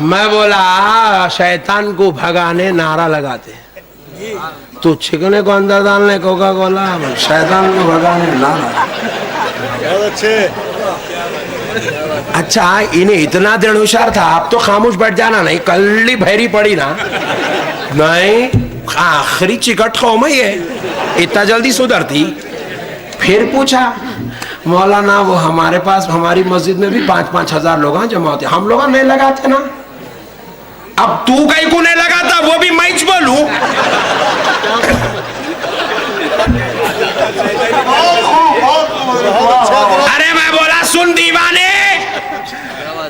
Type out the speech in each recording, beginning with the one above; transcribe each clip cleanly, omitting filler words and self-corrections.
میں بولا شیطان کو بھگانے نعرہ لگاتے ہیں، تو چھکنے کو اندر ڈالنے کوکا کولا، شیطان کو بھگانے نعرہ. اچھا انہیں اتنا دن ہوشیار تھا، آپ تو خاموش بیٹھ جانا نہیں، کلی بھیری پڑی نا نہیں، آخری چکٹ قوم ہے اتنا جلدی سدھرتی. پھر پوچھا مولانا وہ ہمارے پاس ہماری مسجد میں بھی 5-5 ہزار لوگ جمع ہوتے، ہم لوگ نہیں لگاتے نا. اب تو کہیں کو نہیں لگاتا وہ بھی میں بولوں. ارے میں بولا سن دیوانے،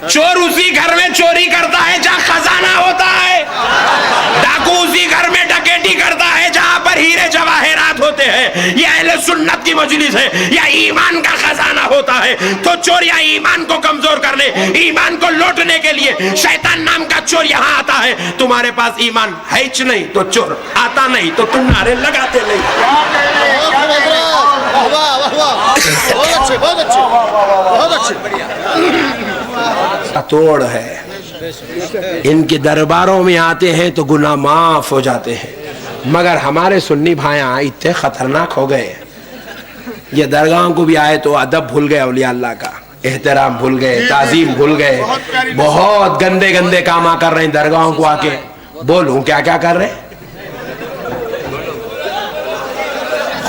چور اسی گھر میں چوری کرتا ہے جہاں خزانہ ہوتا ہے، ڈاکو اسی گھر میں ڈکیٹی کرتا ہے جہاں پر ہیرے جواہرات ہوتے ہیں. یہ اہل سنت کی مجلس ہے، یا ایمان کا خزانہ ہوتا ہے. تو چور یا ایمان کو کمزور کرنے، ایمان کو لوٹنے کے لیے شیطان نام کا چور یہاں آتا ہے. تمہارے پاس ایمان ہے ہی نہیں تو چور آتا نہیں، تو تم نعرے لگاتے نہیں. توڑ ہے. ان کے درباروں میں آتے ہیں تو گناہ معاف ہو جاتے ہیں، مگر ہمارے سنی بھائیاں اتنے خطرناک ہو گئے، یہ درگاہوں کو بھی آئے تو ادب بھول گئے، اولیاء اللہ کا احترام بھول گئے، تعظیم بھول گئے، بہت گندے گندے کام کر رہے ہیں. درگاہوں کو آ کے بولوں کیا کیا کر رہے ہیں؟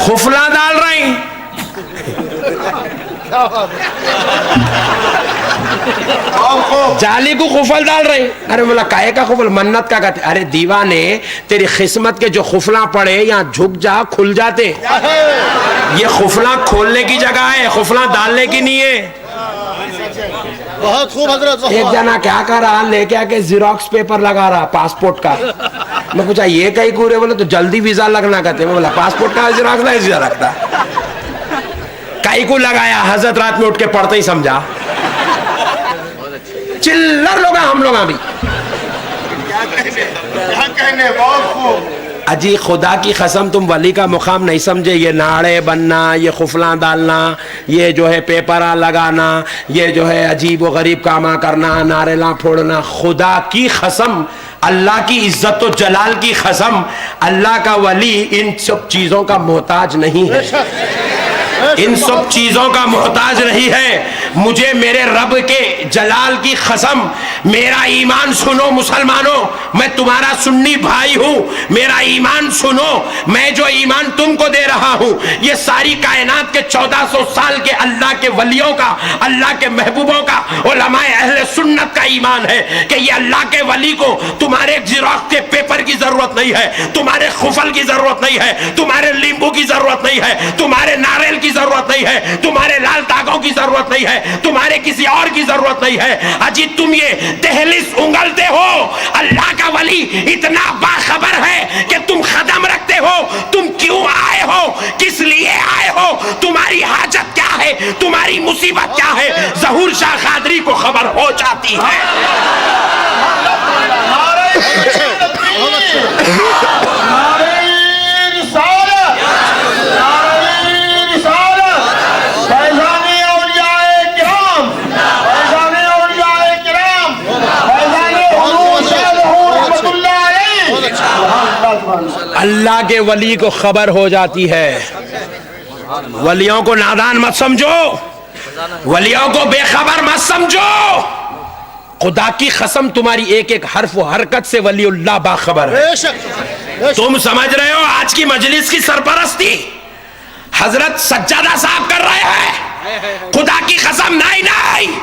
خفلہ ڈال رہے ہیں، جالی کو خفل ڈال رہے ہیں. ارے مولا کائے کا خفل؟ منت کا کہتے. ارے دیوانے تیری قسمت کے جو خفلہ پڑے یہاں جھک جا کھل جاتے. یہ خفلہ کھولنے کی جگہ ہے، خفلہ ڈالنے کی نہیں ہے. بہت خوب حضرت. ایک جنا کیا کر رہا، لے کے آ کے زیروکس پیپر لگا رہا پاسپورٹ کا. میں پوچھا یہ کئی کورے؟ بولے تو جلدی ویزا لگنا کہتے. میں بولا پاسپورٹ کا زیروکس نہیں ویزا رکھتا. کئی کو لگایا، حضرت رات میں اٹھ کے پڑھتے ہی سمجھا. چلر لوگ ہیں ہم لوگ ابھی. اجی خدا کی قسم تم ولی کا مقام نہیں سمجھے. یہ ناڑے بننا، یہ خفلاں ڈالنا، یہ جو ہے پیپرہ لگانا، یہ جو ہے عجیب و غریب کاما کرنا، ناریلاں پھوڑنا، خدا کی قسم، اللہ کی عزت و جلال کی قسم، اللہ کا ولی ان سب چیزوں کا محتاج نہیں ہے، ان سب چیزوں کا محتاج نہیں ہے. مجھے میرے رب کے جلال کی قسم، میرا ایمان سنو مسلمانوں، میں تمہارا سنی بھائی ہوں، میرا ایمان سنو. میں جو ایمان تم کو دے رہا ہوں یہ ساری کائنات کے 1400 سال کے اللہ کے ولیوں کا، اللہ کے محبوبوں کا، علماء اہل سنت کا ایمان ہے کہ یہ اللہ کے ولی کو تمہارے زیروکس کے پیپر کی ضرورت نہیں ہے، تمہارے خفل کی ضرورت نہیں ہے، تمہارے لیمبو کی ضرورت نہیں ہے، تمہارے ناریل کی ضرورت نہیں ہے، تمہارے لال داغوں کی ضرورت نہیں ہے، تمہارے کسی اور کی ضرورت نہیں ہے. اجی تم یہ دہلیز انگلتے ہو، اللہ کا ولی اتنا باخبر ہے کہ تم قدم رکھتے ہو، تم کیوں آئے ہو، کس لیے آئے ہو، تمہاری حاجت کیا ہے، تمہاری مصیبت کیا ہے، ظہور شاہ قادری کو خبر ہو جاتی ہے. اللہ کے ولی کو خبر ہو جاتی ہے. ولیوں کو نادان مت سمجھو، ولیوں کو بے خبر مت سمجھو. خدا کی قسم تمہاری ایک ایک حرف و حرکت سے ولی اللہ باخبر ہے. تم سمجھ رہے ہو آج کی مجلس کی سرپرستی حضرت سجادہ صاحب کر رہے ہیں؟ خدا کی قسم نہیں نہیں،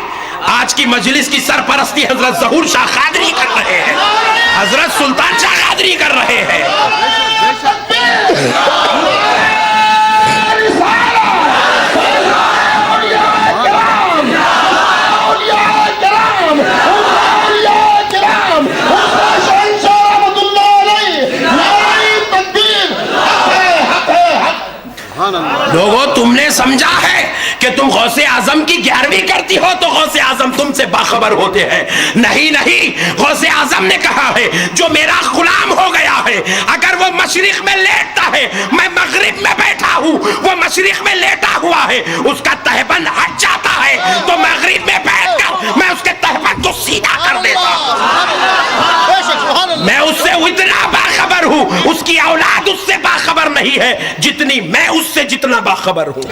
آج کی مجلس کی سرپرستی حضرت ظہور شاہ قادری کر رہے ہیں، حضرت سلطان شاہ قادری کر رہے ہیں. لوگوں تم نے سمجھا ہے کہ تم غوث اعظم کی 11ویں کرتی ہو تو غوث اعظم تم سے باخبر ہوتے ہیں. نہیں نہیں، غوث اعظم نے کہا ہے جو میرا غلام ہو گیا ہے اگر وہ مشرق میں لیٹتا ہے، میں مغرب میں بیٹھا ہوں، وہ مشرق میں لیٹا ہوا ہے، اس کا تہبند ہٹ جاتا ہے تو مغرب میں بیٹھ کر میں اس کے تہبند کو سیدھا کر دیتا ہوں. نہیں ہے جتنی میں اس سے جتنا باخبر ہوں.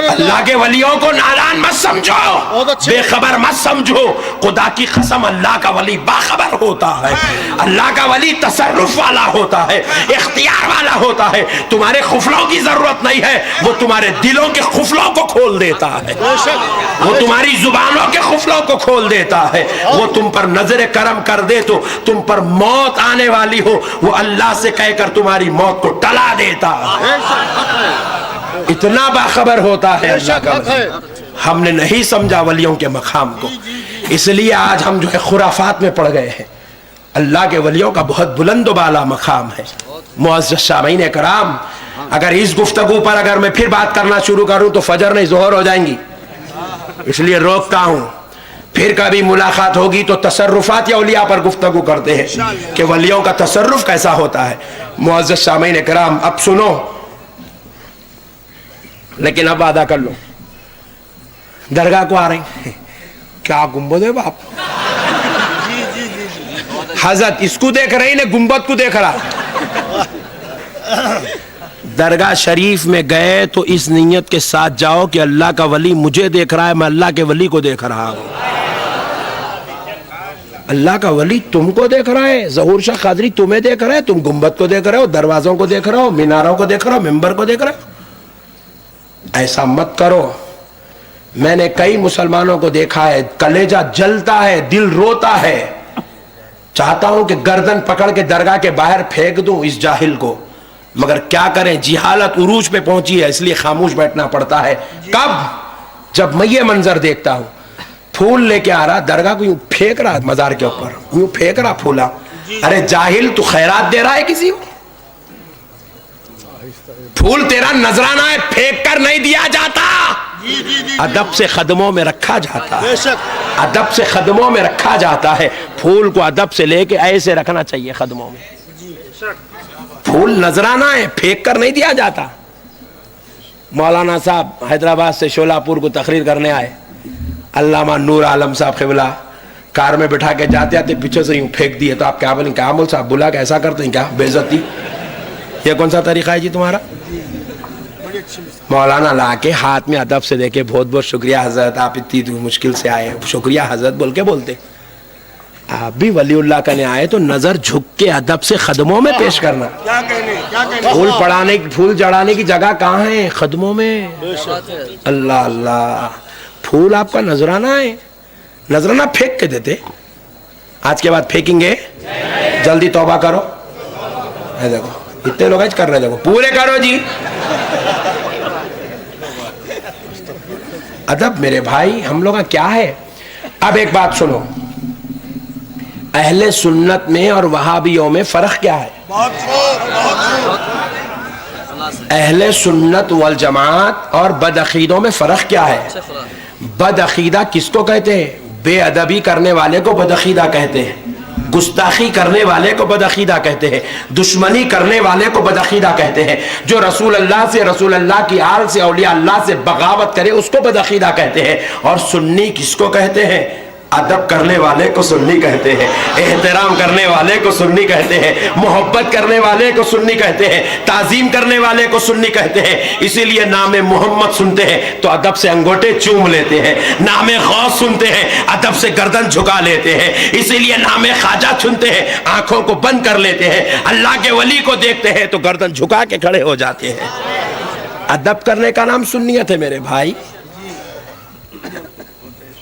اللہ کے ولیوں کو نادان مت سمجھو، بے خبر مت سمجھو. خدا کی قسم اللہ کا ولی باخبر ہوتا ہے، اللہ کا ولی تصرف والا ہوتا ہے، اختیار والا ہوتا ہے. تمہارے خفلوں کی ضرورت نہیں ہے، وہ تمہارے دلوں کے خفلوں کو کھول دیتا ہے، وہ تمہاری زبانوں کے خفلوں کو کھول دیتا ہے. وہ تم پر نظر کرم کر دے تو تم پر موت آنے والی ہو، وہ اللہ سے کہہ کر تمہاری موت کو ٹلا دیتا ہے. اتنا باخبر ہوتا ہے اللہ کا ولی. ہم نے نہیں سمجھا ولیوں کے مقام کو، اس لیے آج ہم جو ہے خرافات میں پڑ گئے ہیں. اللہ کے ولیوں کا بہت بلند و بالا مقام ہے. معزز سامعین کرام، اگر اس گفتگو پر اگر میں پھر بات کرنا شروع کروں تو فجر نہیں ظہر ہو جائیں گی، اس لیے روکتا ہوں. پھر کبھی ملاقات ہوگی تو تصرفات یا اولیاء پر گفتگو کرتے ہیں کہ ولیوں کا تصرف کیسا ہوتا ہے. معزز سامعین کرام، اب سنو، لیکن اب وعدہ کر لو. درگاہ کو آ رہے ہیں، کیا گنبد ہے باپ؟ حضرت اس کو دیکھ رہی نے گنبد کو دیکھ رہا. درگاہ شریف میں گئے تو اس نیت کے ساتھ جاؤ کہ اللہ کا ولی مجھے دیکھ رہا ہے، میں اللہ کے ولی کو دیکھ رہا ہوں. اللہ کا ولی تم کو دیکھ رہا ہے، ظہور شاہ قادری تمہیں دیکھ رہا ہے، تم گنبد کو دیکھ رہے ہو، دروازوں کو دیکھ رہے ہو، میناروں کو دیکھ رہے ہو، ممبر کو دیکھ رہے ہو. ایسا مت کرو. میں نے کئی مسلمانوں کو دیکھا ہے، کلیجہ جلتا ہے، دل روتا ہے، چاہتا ہوں کہ گردن پکڑ کے درگاہ کے باہر پھینک دوں اس جاہل کو، مگر کیا کریں، جہالت عروج پہ پہنچی ہے، اس لیے خاموش بیٹھنا پڑتا ہے. کب؟ جب میں یہ منظر دیکھتا ہوں، پھول لے کے آ رہا درگاہ کو، یوں پھینک رہا مزار کے اوپر، یوں پھینک رہا پھولا. ارے جاہل، تو خیرات دے رہا ہے کسی کو؟ پھول تیرا نذرانہ ہے، پھینک کر نہیں دیا جاتا، ادب سے قدموں میں رکھا جاتا ہے، ادب سے قدموں میں رکھا جاتا ہے. پھول کو ادب سے لے کے ایسے رکھنا چاہیے قدموں میں. پھول نذرانہ ہے، پھینک کر نہیں دیا جاتا. مولانا صاحب حیدرآباد سے شولاپور کو تقریر کرنے آئے، علامہ نور عالم صاحب قبلہ کار میں بٹھا کے جاتے آتے پیچھے سے یوں پھینک دیے. تو آپ کیا بولیں؟ کیا مول صاحب بلا کہ ایسا کرتے ہیں کیا؟ بے عزتی. یہ کون سا طریقہ ہے جی تمہارا؟ مولانا لا کے ہاتھ میں ادب سے دیکھے، بہت بہت شکریہ حضرت، آپ اتنی مشکل سے آئے، شکریہ حضرت بول کے بولتے. آپ بھی ولی اللہ کرنے آئے تو نظر جھک کے ادب سے قدموں میں پیش کرنا. پھول پڑانے، پھول جڑانے کی جگہ کہاں ہے؟ قدموں میں. اللہ اللہ، پھول آپ کا نذرانہ ہے، نذرانہ پھینک کے دیتے. آج کے بعد پھینکیں گے؟ جلدی توبہ کرو. دیکھو اتنے لوگ کر رہے، دیکھو پورے کرو جی. ادب میرے بھائی ہم لوگوں کا کیا ہے. اب ایک بات سنو، اہل سنت میں اور وہابیوں میں فرق کیا ہے؟ اہل سنت والجماعت اور بدعقیدوں میں فرق کیا ہے؟ بدعقیدہ کس کو کہتے ہیں؟ بے ادبی کرنے والے کو بدعقیدہ کہتے ہیں، گستاخی کرنے والے کو بدعقیدہ کہتے ہیں، دشمنی کرنے والے کو بدعقیدہ کہتے ہیں. جو رسول اللہ سے، رسول اللہ کی آل سے، اولیاء اللہ سے بغاوت کرے اس کو بدعقیدہ کہتے ہیں. اور سنی کس کو کہتے ہیں؟ ادب کرنے والے کو سنی کہتے ہیں، احترام کرنے والے کو سنی کہتے ہیں، محبت کرنے والے کو سنی کہتے ہیں، تعظیم کرنے والے کو سنی کہتے ہیں. اسی لیے نام محمد سنتے ہیں تو ادب سے انگوٹے چوم لیتے ہیں، نام غوث سنتے ہیں ادب سے گردن جھکا لیتے ہیں، اسی لیے نام خواجہ سنتے ہیں آنکھوں کو بند کر لیتے ہیں، اللہ کے ولی کو دیکھتے ہیں تو گردن جھکا کے کھڑے ہو جاتے ہیں. ادب کرنے کا نام سنیت ہے میرے بھائی.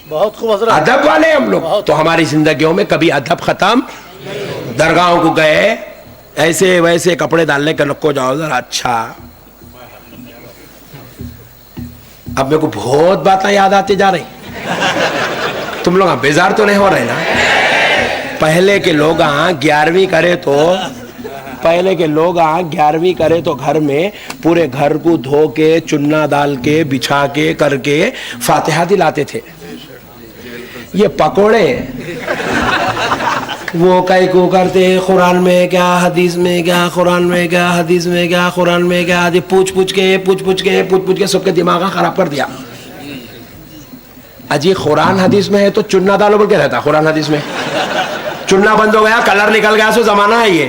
بہت خوب حضرت، ادب والے ہم لوگ. تو ہماری زندگیوں میں کبھی ادب ختم. درگاہوں کو گئے ایسے ویسے کپڑے ڈالنے کا نکو جاؤ ذرا. اچھا اب میرے کو بہت باتیں یاد آتی جا رہی. تم لوگ بیزار تو نہیں ہو رہے نا؟ پہلے کے لوگ 11ویں کرے تو کرے تو گھر میں پورے گھر کو دھو کے چنا ڈال کے بچھا کے کر کے فاتحہ دلاتے تھے. یہ پکوڑے وہ کئی کو کرتے قرآن میں کیا، حدیث میں کیا، قرآن میں کیا، حدیث میں کیا، قرآن میں کیا، پوچھ کے سب کے دماغ خراب کر دیا. اجی قرآن حدیث میں ہے تو چنا ڈالو بول کے رہتا. قرآن حدیث میں چنا بند ہو گیا، کلر نکل گیا، سو زمانہ ہے یہ.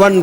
1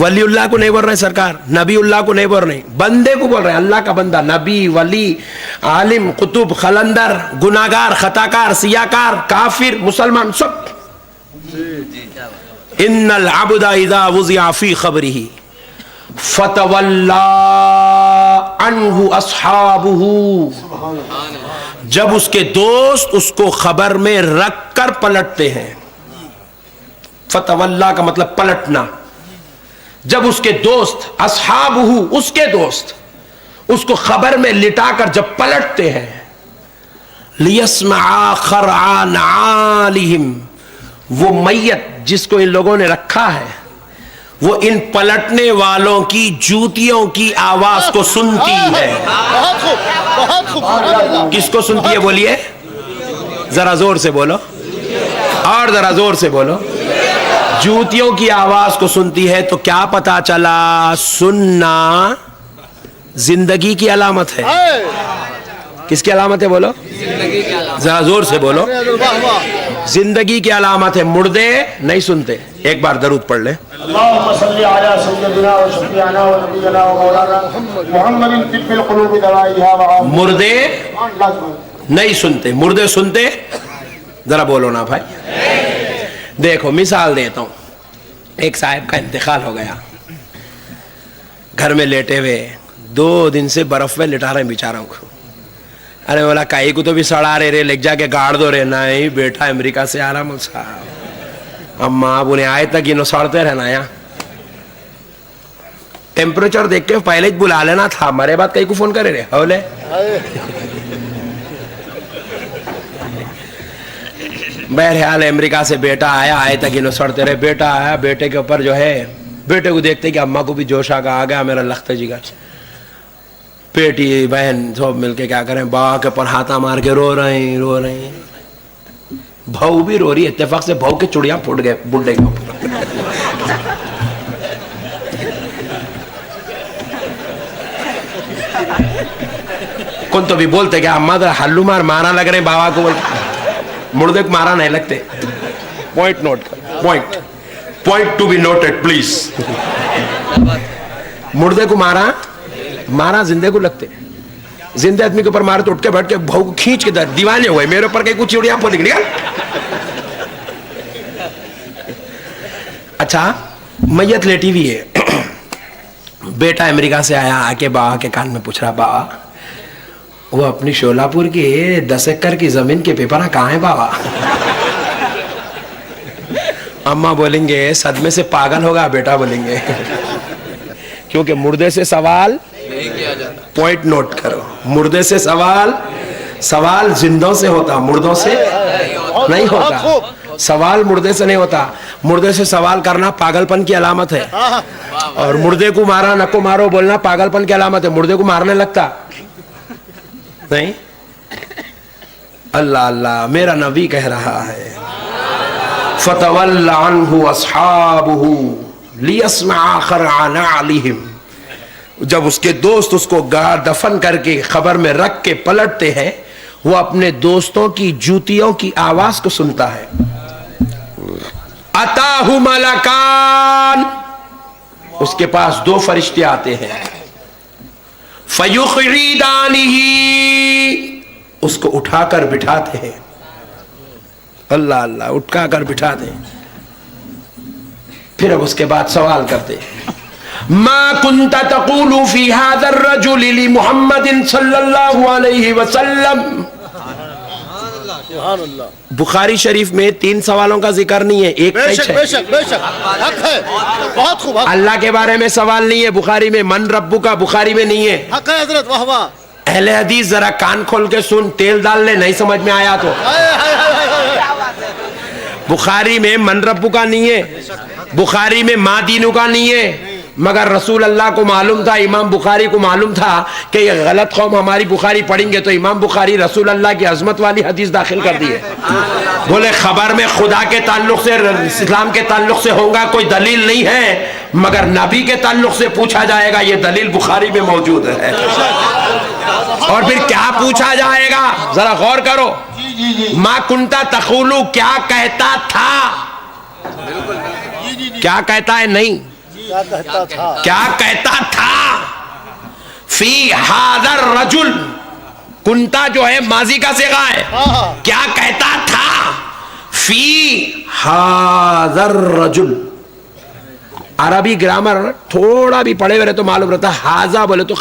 ولی اللہ کو نہیں بول رہے سرکار, نبی اللہ کو نہیں بول رہے, بندے کو بول رہے, اللہ کا بندہ, نبی, ولی, عالم, قطب, خلندر, گناہگار, خطاکار, سیاکار, کافر, مسلمان, سب. ان العبد اذا وضع فی قبرہ فتولی عنہ اصحابہ, جب اس کے دوست اس کو قبر میں رکھ کر پلٹتے ہیں. فتولی کا مطلب پلٹنا. جب اس کے دوست, اصحابہ اس کے دوست, اس کو قبر میں لٹا کر جب پلٹتے ہیں, لیسمع خرع نعالہم, وہ میت جس کو ان لوگوں نے رکھا ہے وہ ان پلٹنے والوں کی جوتیوں کی آواز کو سنتی ہے. بہت خوب. کس کو سنتی ہے بولیے, ذرا زور سے بولو, اور ذرا زور سے بولو. جوتیوں کی آواز کو سنتی ہے. تو کیا پتا چلا, سننا زندگی کی علامت ہے. کس کی علامت ہے بولو, ذرا زور سے بولو. زندگی کی علامت ہے. مردے نہیں سنتے. ایک بار درود پڑھ لیں. اللهم صل على سيدنا وشفيعنا ونبينا ومولانا محمد طب القلوب دوائها وعافيتها. مردے نہیں سنتے. مردے سنتے, ذرا بولو نا بھائی. دیکھو مثال دیتا ہوں. ایک صاحب کا انتقال ہو گیا, گھر میں لیٹے ہوئے 2 دن سے برف میں لٹا رہے ہیں بیچاروں کو. ارے بولا کائی کو تو بھی سڑا رہے لگ جا کے گاڑ دو رہے. نہیں بیٹا امریکہ سے آ رہا مجھ صاحب, اماں اب انہیں آئے تک انہوں سڑتے رہنا. یہاں ٹیمپریچر دیکھ کے پہلے بلا لینا تھا, مرے بعد کئی کو فون کرے رہے ہولے. بہرحال امریکہ سے بیٹا آیا, آئے تک انہوں سڑتے رہے. بیٹا آیا, بیٹے کے اوپر جو ہے, بیٹے کو دیکھتے کہ اماں کو بھی جوش آ گیا میرا لخت جی کا. بیٹی بہن سب مل کے کیا کریں, بابا کے اوپر ہاتھا مار کے رو رہے ہیں. بہو بھی رو رہی ہے. اتفاق سے بہو کے چڑیاں پھوٹ گئے بڈھے کے اوپر. کون تو بھی بولتے کہ اماں تو ہلو مار مارا لگ رہے بابا کو. مردے کو مارا نہیں لگتے. Point note, point to be noted please. مردے کو مارا زندے کو لگتے. زندے آدمی کے اوپر مارے تو اٹھ کے بیٹھ کے بہو کو کھینچ کے دیوانے ہوئے, میرے اوپر کئی کچھ چڑیاں پھوٹ گئی. اچھا میت لیٹی ہوئی ہے, بیٹا امریکہ سے آیا, آ کے بابا کے کان میں پوچھ رہا, بابا وہ اپنی شولاپور کی 10 ایکڑ کی زمین کے پیپر کہاں ہیں بابا؟ اماں بولیں گے صدمے سے پاگل ہوگا بیٹا, بولیں گے کیونکہ مردے سے سوال پوائنٹ نوٹ کرو, مردے سے سوال زندوں سے ہوتا, مردوں سے نہیں ہوتا. سوال مردے سے نہیں ہوتا. مردے سے سوال کرنا پاگل پن کی علامت ہے, اور مردے کو مارا نہ کو مارو بولنا پاگل پن کی علامت ہے. مردے کو مارنے لگتا نہیں. اللہ اللہ, میرا نبی کہہ رہا ہے فَتَوَلَّ عَنْهُ أَصْحَابُهُ لِيَسْمَعَ خَرْعَ نَعْلِهِمْ. جب اس کے دوست اس کو دفن کر کے قبر میں رکھ کے پلٹتے ہیں, وہ اپنے دوستوں کی جوتیوں کی آواز کو سنتا ہے. أَتَاهُ مَلَكَانِ, اس کے پاس 2 فرشتے آتے ہیں. فَيُخْرِدَانِهِ, اس کو اٹھا کر بٹھاتے ہیں. اللہ اللہ, اٹھا کر بٹھاتے ہیں. پھر اب اس کے بعد سوال کرتے ہیں, ما كنت تقول في هذا الرجل لمحمد صلی اللہ علیہ وسلم. بخاری شریف میں 3 سوالوں کا ذکر نہیں ہے, ایک بے شک حق ہے. بہت خوب. اللہ کے بارے میں سوال نہیں ہے بخاری میں. من ربو کا بخاری میں نہیں ہے. حق ہے حضرت. واہ واہ. اہل حدیث ذرا کان کھول کے سن, تیل ڈال لے, نہیں سمجھ میں آیا تو. بخاری میں من ربو کا نہیں ہے, بخاری میں ماں دینو کا نہیں ہے. مگر رسول اللہ کو معلوم تھا, امام بخاری کو معلوم تھا کہ یہ غلط قوم ہماری بخاری پڑھیں گے, تو امام بخاری رسول اللہ کی عظمت والی حدیث داخل کر دی ہے. بولے خبر میں خدا کے تعلق سے, اسلام کے تعلق سے ہوگا کوئی دلیل نہیں ہے, مگر نبی کے تعلق سے پوچھا جائے گا, یہ دلیل بخاری میں موجود ہے. اور پھر کیا پوچھا جائے گا ذرا غور کرو. ما کنتا تقولو, کیا کہتا تھا, کیا کہتا ہے نہیں. کیا کہتا تھا؟ فی حاضر رجل، کنتا جو ہے ماضی کا صیغہ ہے، کیا کہتا تھا؟ فی حاضر رجل. عربی گرامر تھوڑا بھی پڑھے ہوئے تو معلوم رہتا، حاضہ بولے تو